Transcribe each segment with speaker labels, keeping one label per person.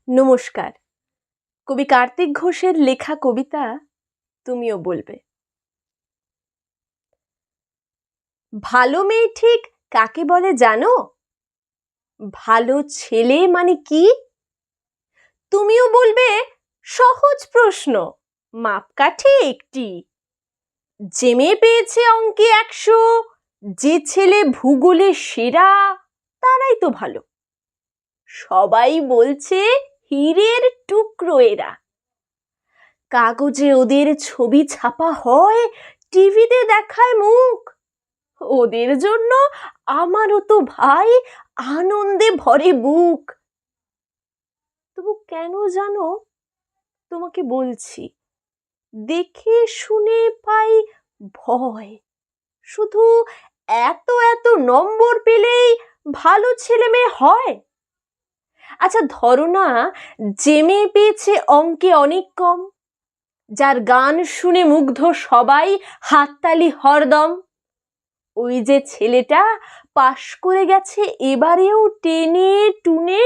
Speaker 1: নমস্কার। কবি কার্তিক ঘোষের লেখা কবিতা তুমিও বলবে। ভালো মেয়ে ঠিক কাকে বলে জানো? ভালো ছেলে মানে কি? তুমিও বলবে সহজ প্রশ্ন, মাপকাঠি একটি। যে মেয়ে পেয়েছে অঙ্কে 100, যে ছেলে ভূগোলে সেরা, তারাই তো ভালো। সবাই বলছে হীরের টুকরো এরা। কাগজে ওদের ছবি ছাপা হয়, টিভিতে দেখায় মুখ। ওদের জন্য আমারও তো ভাই আনন্দে ভরে বুক। তবু কেন জানো তোমাকে বলছি, দেখে শুনে পাই ভয়। শুধু এত এত নম্বর পেলেই ভালো ছেলে মেয়ে হয়? আচ্ছা ধরো না, যে মেয়ে পেয়েছে অঙ্কে অনেক কম, যার গান শুনে মুগ্ধ সবাই, হাততালি হরদম। ওই যে ছেলেটা পাশ করে গেছে এবারেও টেনে টুনে,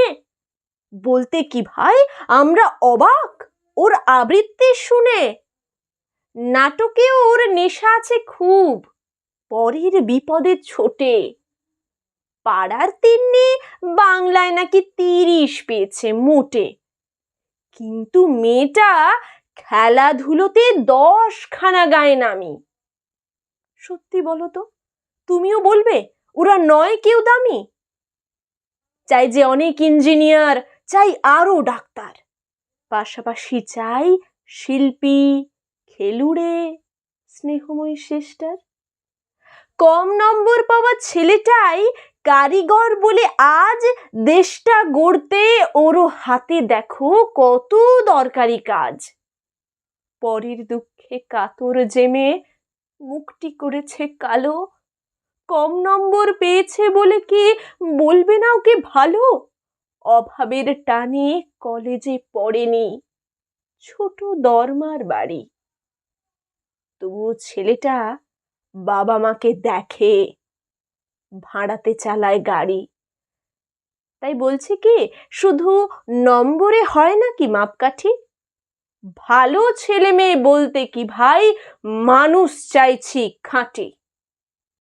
Speaker 1: বলতে কি ভাই আমরা অবাক ওর আবৃত্তি শুনে। নাটকেও ওর নেশা আছে খুব, পরের বিপদে ছোটে। পাড়ার তিন্নি বাংলায় নাকি 30 পেয়েছে মোটে, কিন্তু মেয়েটা খেলাধুলোতে 10খানা গায়ে নামি। সত্যি বলো তো, তুমিও বলবে ওরা নয় কেউ দামি? চাই যে অনেক ইঞ্জিনিয়ার, চাই আরো ডাক্তার, পাশাপাশি চাই শিল্পী, খেলুড়ে, স্নেহময়ী সিস্টার। কম নম্বর পাওয়া ছেলেটাই কারিগর বলে আজ দেশটা গড়তে ওরও হাতে দেখো কত দরকারি কাজ। পরের দুঃখে কাতর জেমে মুখটি করেছে কালো। কম নম্বর পেয়েছে বলে কি বলবে না ওকে ভালো? অভাবের টানে কলেজে পড়েনি, ছোট দরমার বাড়ি। তবু ছেলেটা বাবা মাকে দেখে, ভাড়াতে চালায় গাড়ি। তাই বলছে কি শুধু নম্বরে হয় নাকি মাপকাঠি? ভালো ছেলে মেয়ে বলতে কি ভাই মানুষ চাইছি খাঁটি।